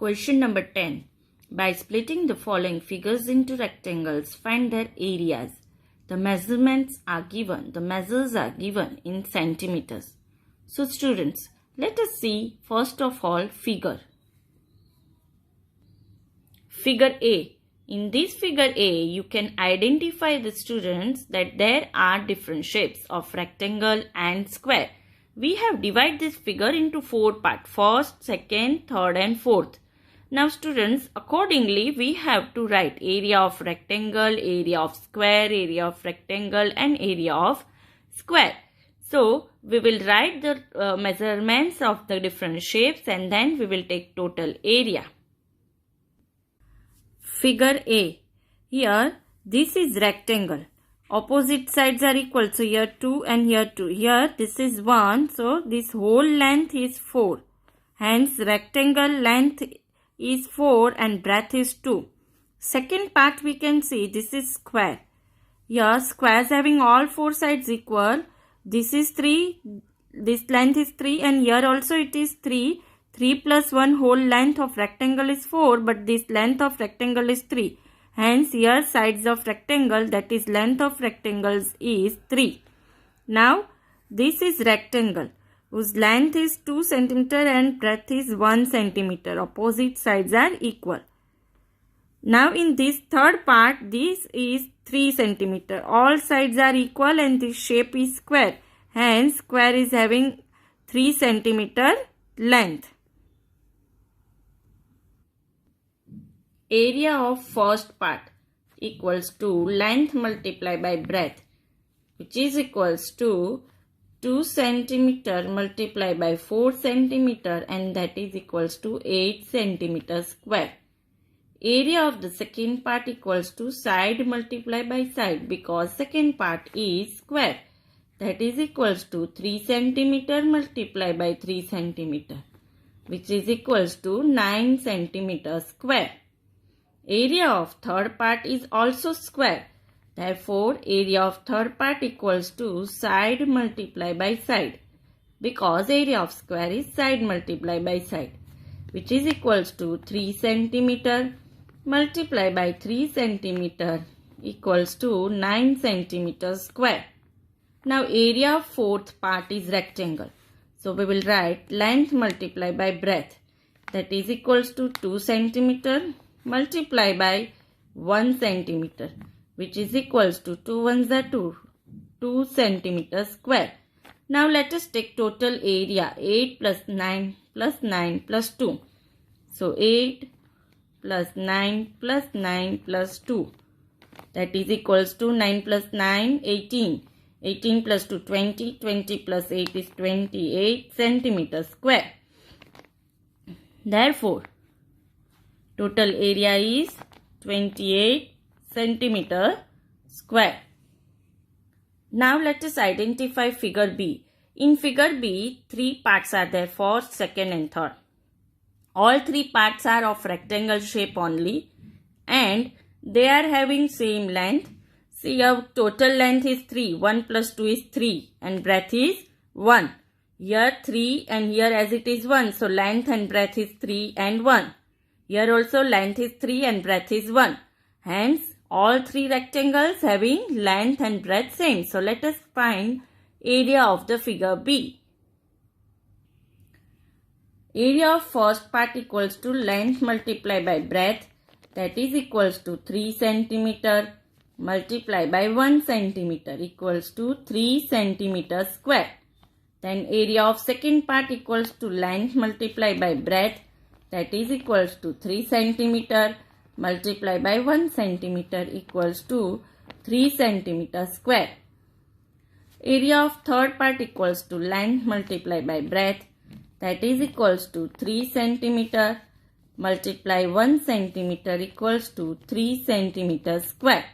Question number 10. By splitting the following figures into rectangles, find their areas. The measurements are given. The measures are given in centimeters. So students, let us see first of all figure. Figure A. In this figure A, you can identify the students that there are different shapes of rectangle and square. We have divided this figure into 4 parts. First, second, third and fourth. Now students, accordingly we have to write area of rectangle, area of square, area of rectangle and area of square. So we will write the measurements of the different shapes and then we will take total area. Figure A. Here this is rectangle. Opposite sides are equal. So here 2 and here 2. Here this is 1. So this whole length is 4. Hence rectangle length is 4 and breadth is 2. Second part we can see this is square. Here squares having all 4 sides equal. This is 3. This length is 3 and here also it is 3. 3 plus 1 whole length of rectangle is 4 but this length of rectangle is 3. Hence here sides of rectangle, that is length of rectangles is 3. Now this is rectangle whose length is 2 cm and breadth is 1 cm. Opposite sides are equal. Now in this third part, this is 3 cm. All sides are equal and this shape is square. Hence square is having 3 cm length. Area of first part equals to length multiplied by breadth, which is equals to 2 cm multiplied by 4 cm and that is equals to 8 cm square. Area of the second part equals to side multiplied by side because second part is square. That is equals to 3 cm multiplied by 3 cm, which is equals to 9 cm square. Area of third part is also square. Therefore, area of third part equals to side multiplied by side because area of square is side multiplied by side, which is equals to 3 cm multiplied by 3 cm equals to 9 cm square. Now, area of fourth part is rectangle. So, we will write length multiplied by breadth, that is equals to 2 cm multiplied by 1 cm, which is equals to 2 ones are 2 cm square. Now let us take total area 8 plus 9 plus 9 plus 2. So 8 plus 9 plus 9 plus 2, that is equals to 9 plus 9 18. 18 plus 2 20. 20 plus 8 is 28 cm square. Therefore total area is 28 cm square. Now let us identify figure B. In figure B, 3 parts are there, first, second and third. All 3 parts are of rectangle shape only and they are having same length. See, our total length is 3. 1 plus 2 is 3 and breadth is 1. Here 3 and here as it is 1. So length and breadth is 3 and 1. Here also length is 3 and breadth is 1. Hence, all 3 rectangles having length and breadth same. So, let us find area of the figure B. Area of first part equals to length multiplied by breadth, that is equals to 3 cm multiplied by 1 cm equals to 3 cm square. Then area of second part equals to length multiplied by breadth, that is equals to 3 cm multiplied by 1 cm equals to 3 cm square. Area of third part equals to length multiplied by breadth, that is equals to 3 cm multiply 1 cm equals to 3 cm square.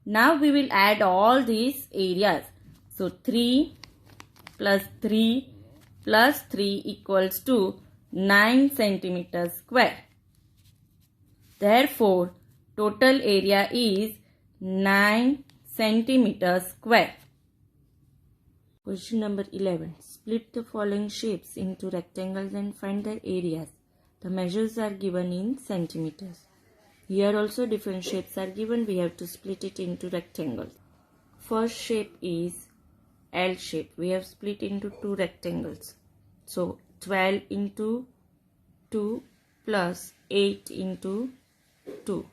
Now we will add all these areas. So 3 plus 3 plus 3 equals to 9 cm square. Therefore, total area is 9 cm square. Question number 11. Split the following shapes into rectangles and find their areas. The The measures are given in centimeters. Here also different shapes are given. We have to split it into rectangles. First shape is L shape. We have split into two rectangles. So 12 into 2 plus 8 into 2.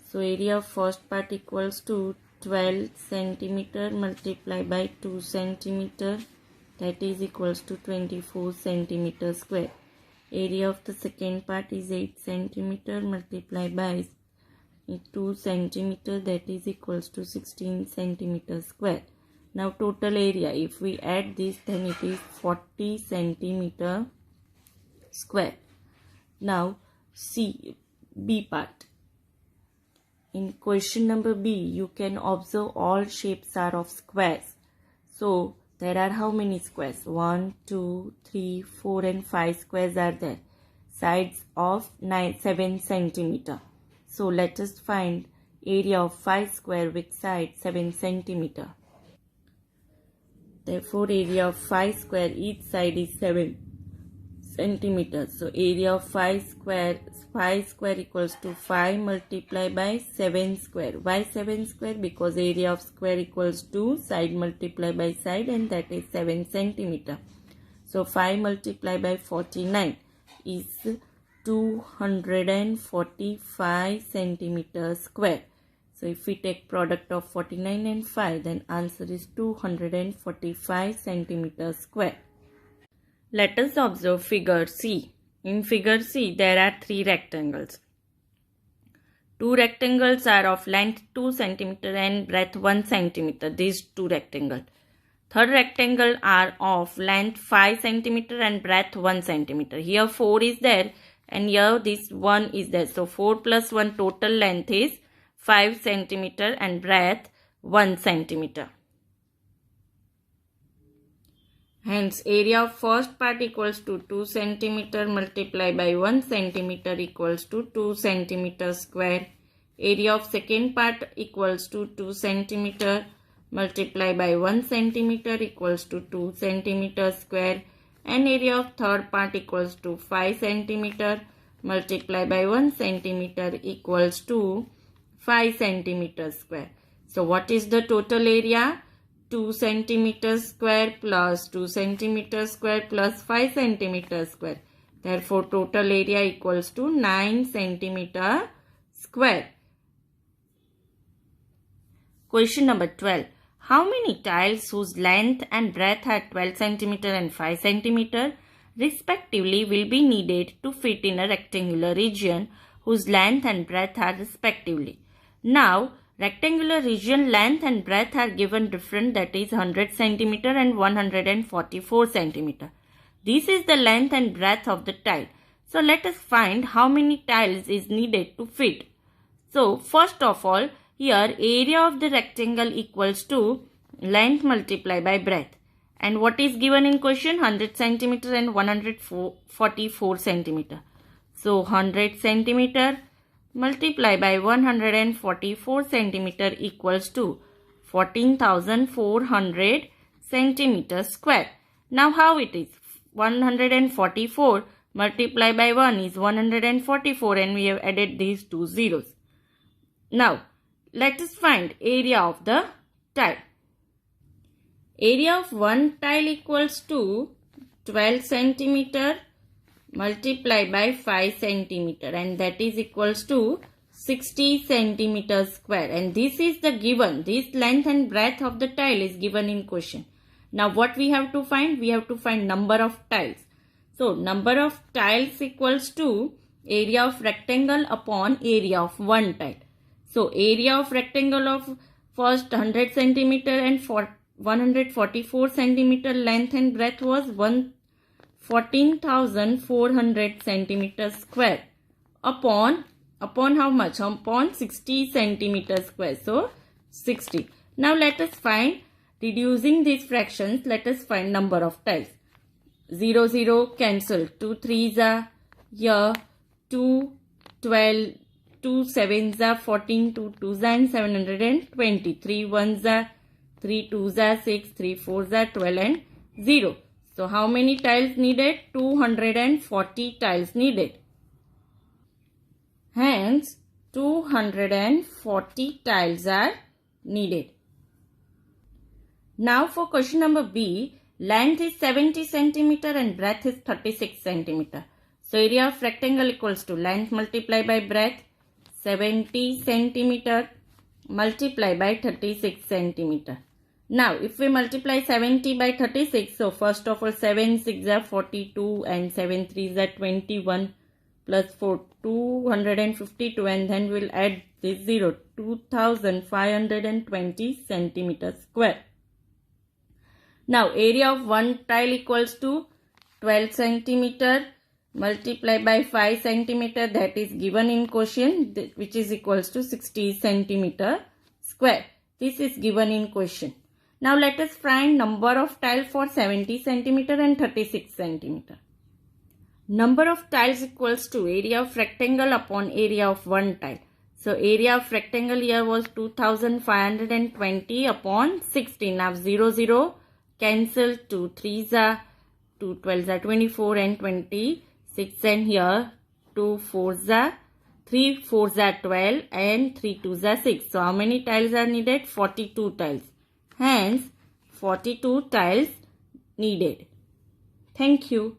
So area of first part equals to 12 centimeter multiplied by 2 centimeter, that is equals to 24 centimeter square. Area of the second part is 8 centimeter multiplied by 2 centimeter, that is equals to 16 centimeter square. Now total area, if we add this, then it is 40 centimeter square. Now B part. In question number B, you can observe all shapes are of squares. So there are how many squares? 1, 2, 3, 4 and 5 squares are there. Sides of 7 centimeter. So let us find area of 5 square with side 7 centimeter. Therefore area of 5 square, each side is 7 centimeters. So area of 5 square equals to 5 multiplied by 7 square. Why 7 square? Because area of square equals to side multiplied by side, and that is 7 centimeter. So 5 multiplied by 49 is 245 centimeters square. So if we take product of 49 and 5, then answer is 245 centimeters square. Let us observe figure C. In figure C, there are 3 rectangles. 2 rectangles are of length 2 cm and breadth 1 cm. These 2 rectangles. Third rectangle are of length 5 cm and breadth 1 cm. Here 4 is there and here this 1 is there. So 4 plus 1 total length is 5 cm and breadth 1 cm. Hence, area of first part equals to 2 cm multiplied by 1 cm equals to 2 cm square. Area of second part equals to 2 cm multiplied by 1 cm equals to 2 cm square. And area of third part equals to 5 cm multiplied by 1 cm equals to 5 cm square. So, what is the total area? 2 centimeter square plus 2 centimeter square plus 5 centimeter square. Therefore, total area equals to 9 centimeter square. Question number 12. How many tiles whose length and breadth are 12 centimeter and 5 centimeter respectively will be needed to fit in a rectangular region whose length and breadth are respectively? Now, rectangular region length and breadth are given different, that is 100 cm and 144 cm. This is the length and breadth of the tile. So let us find how many tiles is needed to fit. So first of all, here area of the rectangle equals to length multiplied by breadth. And what is given in question? 100 cm and 144 cm. So 100 cm multiplied by 144 centimeter equals to 14,400 centimeter square. Now how it is? 144 multiplied by 1 is 144 and we have added these two zeros. Now let us find area of the tile. Area of one tile equals to 12 centimeter multiplied by 5 centimeter, and that is equals to 60 centimeter square. And this is the given, this length and breadth of the tile is given in question. Now what we have to find? We have to find number of tiles. So number of tiles equals to area of rectangle upon area of one tile. So area of rectangle of first 100 centimeter and 144 centimeter length and breadth was 14,400 centimeter square upon how much? Upon 60 centimeter square. So 60. Now let us find, reducing these fractions, let us find number of tiles. 0 0 cancel. 2 3s are here. 2 12. 2 7s are 14. 2 2s are 720. 3 1s are 3 2s are 6. 3 4s are 12 and 0. So how many tiles needed? 240 tiles needed. Hence 240 tiles are needed. Now for question number B, length is 70 centimeter and breadth is 36 centimeter. So area of rectangle equals to length multiplied by breadth, 70 centimeter multiplied by 36 centimeter. Now if we multiply 70 by 36, so first of all 7 6 are 42 and 7 3 are 21 plus 4 252, and then we'll add this 0, 2520 centimeter square. Now area of one tile equals to 12 centimeter multiplied by 5 centimeter, that is given in question, which is equals to 60 centimeter square. This is given in question. Now let us find number of tiles for 70 centimeter and 36 centimeter. Number of tiles equals to area of rectangle upon area of one tile. So area of rectangle here was 2520 upon 60. Now 0 0 cancel, 2 3s are 2 12s are 24 and 26, and here 2 4s are 3 4s are 12 and 3 2s are 6. So how many tiles are needed? 42 tiles. Hence 42 tiles needed. Thank you.